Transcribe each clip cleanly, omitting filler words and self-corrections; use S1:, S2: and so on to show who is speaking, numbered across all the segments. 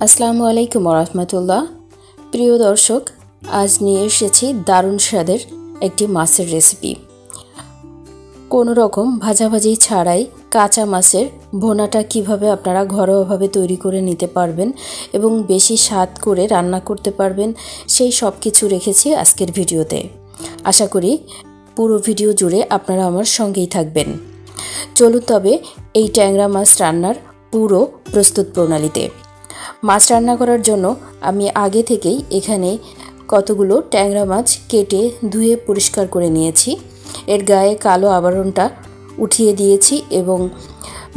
S1: আসসালামু আলাইকুম রাহমাতুল্লাহ। প্রিয় দর্শক, আজ নিয়ে এসেছি দারুণ স্বাদের একটি মাছের রেসিপি। কোনো রকম ভাজাভাজি ছাড়াই কাঁচা মাছের ভুনাটা কিভাবে আপনারা ঘরোয়াভাবে তৈরি করে নিতে পারবেন এবং বেশি স্বাদ করে রান্না করতে পারবেন, সেই সব কিছু রেখেছি আজকের ভিডিওতে। আশা করি পুরো ভিডিও জুড়ে আপনারা আমার সঙ্গেই থাকবেন। চলুন তবে এই ট্যাংরা মাছ রান্নার পুরো প্রস্তুত প্রণালীতে। মাছ রান্না করার জন্য আমি আগে থেকেই এখানে কতগুলো ট্যাংরা মাছ কেটে ধুয়ে পরিষ্কার করে নিয়েছি। এর গায়ে কালো আবরণটা উঠিয়ে দিয়েছি এবং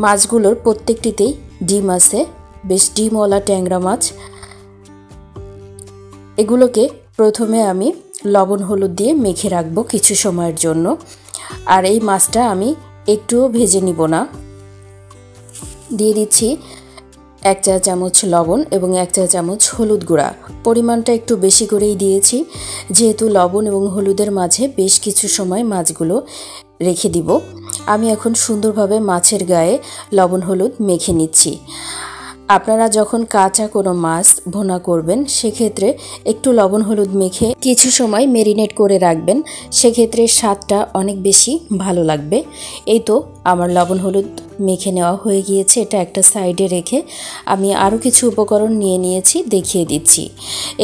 S1: মাছগুলোর প্রত্যেকটিতেই ডিম আছে, বেশ ডিমওয়ালা ট্যাংরা মাছ। এগুলোকে প্রথমে আমি লবণ হলুদ দিয়ে মেখে রাখবো কিছু সময়ের জন্য। আর এই মাছটা আমি একটুও ভেজে নিব না। দিয়ে দিচ্ছি 1 চা চামচ লবণ এবং 1 চা চামচ হলুদ গুঁড়া। পরিমাণটা একটু বেশি করেই দিয়েছি, যেহেতু লবণ এবং হলুদের মাঝে বেশ কিছু সময় মাছগুলো রেখে দিব। আমি এখন সুন্দরভাবে মাছের গায়ে লবণ হলুদ মেখে নিচ্ছি। আপনারা যখন কাঁচা কোনো মাছ ভুনা করবেন সেক্ষেত্রে একটু লবণ হলুদ মেখে কিছু সময় ম্যারিনেট করে রাখবেন, সেক্ষেত্রে স্বাদটা অনেক বেশি ভালো লাগবে। এই তো আমার লবণ হলুদ মেখে নেওয়া হয়ে গিয়েছে। এটা একটা সাইডে রেখে আমি আরও কিছু উপকরণ নিয়ে নিয়েছি, দেখিয়ে দিচ্ছি।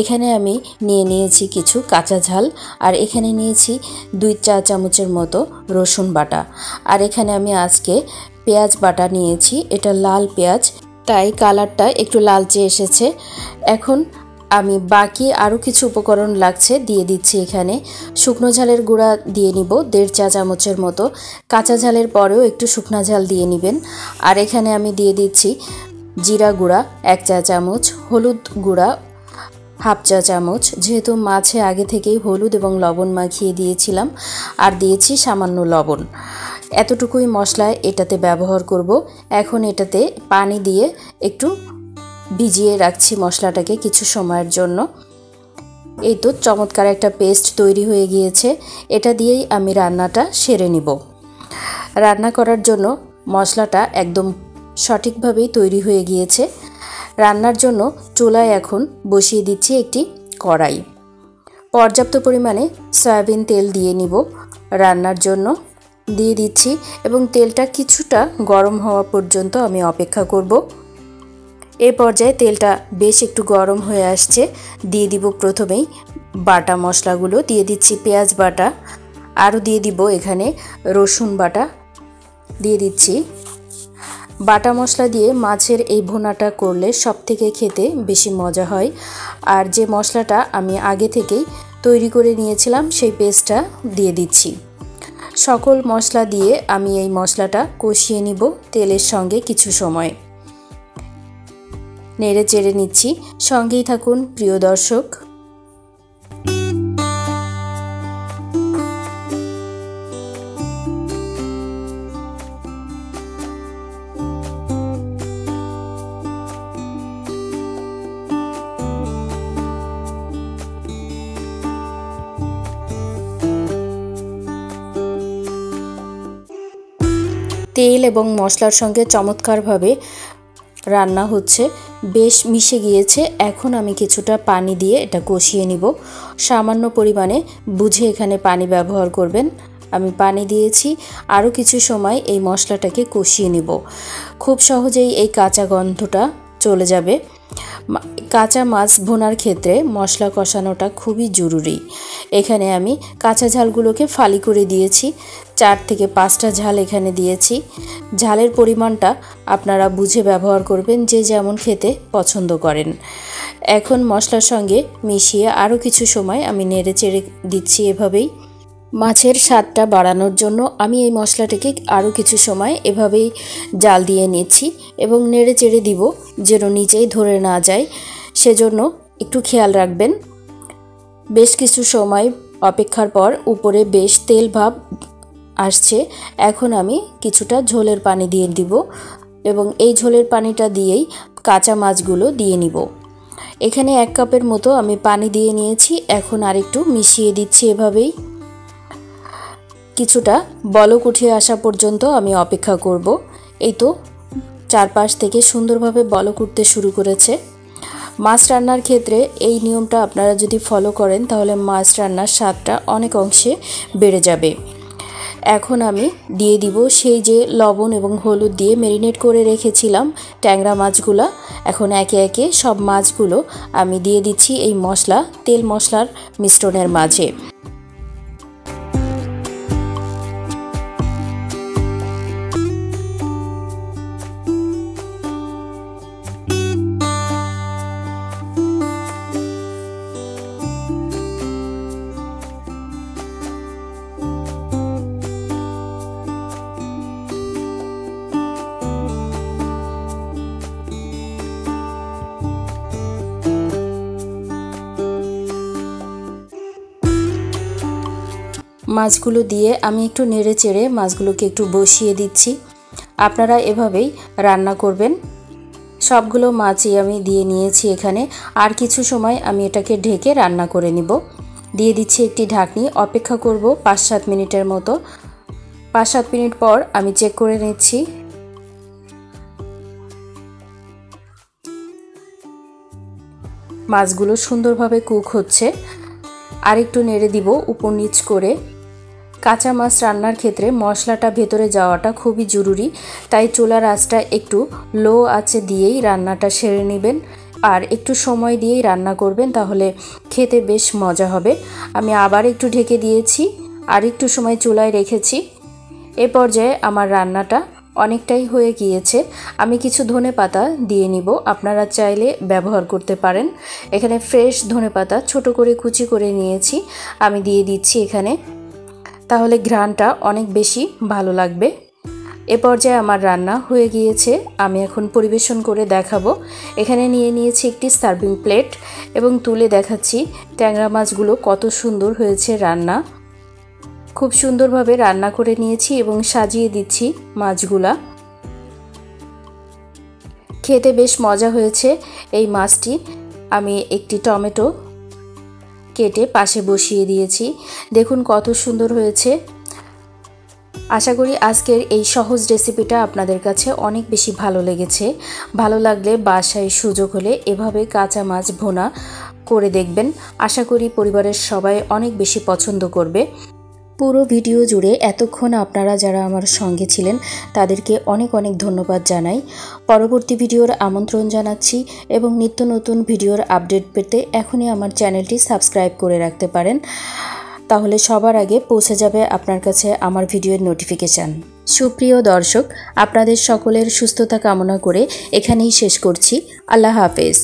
S1: এখানে আমি নিয়ে নিয়েছি কিছু কাঁচা ঝাল, আর এখানে নিয়েছি 2 চা চামচের মতো রসুন বাটা, আর এখানে আমি আজকে পেঁয়াজ বাটা নিয়েছি। এটা লাল পেঁয়াজ, তাই কালারটা একটু লালচে এসেছে। এখন আমি বাকি আরও কিছু উপকরণ লাগছে দিয়ে দিচ্ছি। এখানে শুকনো ঝালের গুঁড়া দিয়ে নিব 1.5 চা চামচের মতো। কাঁচা ঝালের পরেও একটু শুকনো ঝাল দিয়ে নেবেন। আর এখানে আমি দিয়ে দিচ্ছি জিরা গুঁড়া 1 চা চামচ, হলুদ গুঁড়া 1/2 চা চামচ, যেহেতু মাছে আগে থেকেই হলুদ এবং লবণ মাখিয়ে দিয়েছিলাম, আর দিয়েছি সামান্য লবণ। এতটুকুই মশলা এটাতে ব্যবহার করব। এখন এটাতে পানি দিয়ে একটু ভিজিয়ে রাখছি মশলাটাকে কিছু সময়ের জন্য। এই তো চমৎকার একটা পেস্ট তৈরি হয়ে গিয়েছে। এটা দিয়েই আমি রান্নাটা সেরে নিব। রান্না করার জন্য মশলাটা একদম সঠিকভাবেই তৈরি হয়ে গিয়েছে। রান্নার জন্য চুলায় এখন বসিয়ে দিচ্ছি একটি কড়াই। পর্যাপ্ত পরিমাণে সয়াবিন তেল দিয়ে নিব রান্নার জন্য। দিয়ে দিচ্ছি এবং তেলটা কিছুটা গরম হওয়া পর্যন্ত আমি অপেক্ষা করব। এই পর্যায়ে তেলটা বেশ একটু গরম হয়ে আসছে। দিয়ে দিব প্রথমেই বাটা মশলাগুলো। দিয়ে দিচ্ছি পেঁয়াজ বাটা, আরও দিয়ে দিব এখানে রসুন বাটা। দিয়ে দিচ্ছি বাটা মশলা দিয়ে মাছের এই ভুনাটা করলে সবথেকে খেতে বেশি মজা হয়। আর যে মশলাটা আমি আগে থেকেই তৈরি করে নিয়েছিলাম সেই পেস্টটা দিয়ে দিচ্ছি। সকল মশলা দিয়ে আমি এই মশলাটা কষিয়ে নিব তেলের সঙ্গে কিছু সময়। নেড়ে চেড়ে নিচ্ছি, সঙ্গেই থাকুন প্রিয় দর্শক। তেল এবং মশলার সঙ্গে চমৎকারভাবে রান্না হচ্ছে, বেশ মিশে গিয়েছে। এখন আমি কিছুটা পানি দিয়ে এটা কষিয়ে নিব। সামান্য পরিমাণে বুঝে এখানে পানি ব্যবহার করবেন। আমি পানি দিয়েছি। আরও কিছু সময় এই মশলাটাকে কষিয়ে নিব। খুব সহজেই এই কাঁচা গন্ধটা চলে যাবে। কাঁচা মাছ ভুনার ক্ষেত্রে মশলা কষানোটা খুবই জরুরি। এখানে আমি কাঁচা ঝালগুলোকে ফালি করে দিয়েছি। 4 থেকে 5টা ঝাল এখানে দিয়েছি। ঝালের পরিমাণটা আপনারা বুঝে ব্যবহার করবেন, যে যেমন খেতে পছন্দ করেন। এখন মশলার সঙ্গে মিশিয়ে আরও কিছু সময় আমি নেড়ে চেড়ে দিচ্ছি। এভাবেই মাছের স্বাদটা বাড়ানোর জন্য আমি এই মশলাটাকে আরও কিছু সময় এভাবেই জাল দিয়ে নিচ্ছি এবং নেড়ে চেড়ে দিব যেন নিচেই ধরে না যায়, সেজন্য একটু খেয়াল রাখবেন। বেশ কিছু সময় অপেক্ষার পর উপরে বেশ তেল ভাব আসছে। এখন আমি কিছুটা ঝোলের পানি দিয়ে দিব এবং এই ঝোলের পানিটা দিয়েই কাঁচা মাছগুলো দিয়ে নিব। এখানে 1 কাপের মতো আমি পানি দিয়ে নিয়েছি। এখন আরেকটু মিশিয়ে দিচ্ছি। এভাবেই কিছুটা বলক উঠে আসা পর্যন্ত আমি অপেক্ষা করব। এই তো চারপাশ থেকে সুন্দরভাবে বলক উঠতে শুরু করেছে। মাছ রান্নার ক্ষেত্রে এই নিয়মটা আপনারা যদি ফলো করেন তাহলে মাছ রান্নার স্বাদটা অনেক অংশে বেড়ে যাবে। এখন আমি দিয়ে দিব সেই যে লবণ এবং হলুদ দিয়ে ম্যারিনেট করে রেখেছিলাম ট্যাংরা মাছগুলো। এখন একে একে সব মাছগুলো আমি দিয়ে দিচ্ছি এই তেল মশলার মিশ্রণের মাঝে। মাছগুলো দিয়ে আমি একটু নেড়ে চেড়ে মাছগুলোকে একটু বসিয়ে দিচ্ছি। আপনারা এভাবেই রান্না করবেন। সবগুলো মাছই আমি দিয়ে নিয়েছি এখানে। আর কিছু সময় আমি এটাকে ঢেকে রান্না করে নিব। দিয়ে দিচ্ছি একটি ঢাকনি, অপেক্ষা করব 5-7 মিনিটের মতো। 5-7 মিনিট পর আমি চেক করে নিচ্ছি। মাছগুলো সুন্দরভাবে কুক হচ্ছে। আর একটু নেড়ে দিব উপর নিচ করে। কাঁচা মাছ রান্নার ক্ষেত্রে মশলাটা ভেতরে যাওয়াটা খুবই জরুরি, তাই চুলার আঁচটা একটু লো আঁচে দিয়েই রান্নাটা সেরে নেবেন আর একটু সময় দিয়েই রান্না করবেন, তাহলে খেতে বেশ মজা হবে। আমি আবার একটু ঢেকে দিয়েছি, আর একটু সময় চুলায় রেখেছি। এ পর্যায়ে আমার রান্নাটা অনেকটাই হয়ে গিয়েছে। আমি কিছু ধনেপাতা দিয়ে নিব, আপনারা চাইলে ব্যবহার করতে পারেন। এখানে ফ্রেশ ধনেপাতা ছোট করে কুচি করে নিয়েছি, আমি দিয়ে দিচ্ছি এখানে, তাহলে ঘ্রাণটা অনেক বেশি ভালো লাগবে। এ পর্যায়ে আমার রান্না হয়ে গিয়েছে, আমি এখন পরিবেশন করে দেখাবো। এখানে নিয়ে নিয়েছি একটি সার্ভিং প্লেট এবং তুলে দেখাচ্ছি ট্যাংরা মাছগুলো কত সুন্দর হয়েছে রান্না। খুব সুন্দরভাবে রান্না করে নিয়েছি এবং সাজিয়ে দিচ্ছি মাছগুলা। খেতে বেশ মজা হয়েছে এই মাছটি। আমি একটি টমেটো কেটে পাশে বসিয়ে দিয়েছি, দেখুন কত সুন্দর হয়েছে। আশা করি আজকের এই সহজ রেসিপিটা আপনাদের কাছে অনেক বেশি ভালো লেগেছে। ভালো লাগলে বাসায় সুযোগ হলে এভাবে কাঁচা মাছ ভুনা করে দেখবেন। আশা করি পরিবারের সবাই অনেক বেশি পছন্দ করবে। পুরো ভিডিও জুড়ে এতক্ষণ আপনারা যারা আমার সঙ্গে ছিলেন তাদেরকে অনেক অনেক ধন্যবাদ জানাই। পরবর্তী ভিডিওর আমন্ত্রণ জানাচ্ছি এবং নিত্য নতুন ভিডিওর আপডেট পেতে এখনই আমার চ্যানেলটি সাবস্ক্রাইব করে রাখতে পারেন, তাহলে সবার আগে পৌঁছে যাবে আপনার কাছে আমার ভিডিওর নোটিফিকেশান। সুপ্রিয় দর্শক, আপনাদের সকলের সুস্থতা কামনা করে এখানেই শেষ করছি। আল্লাহ হাফেজ।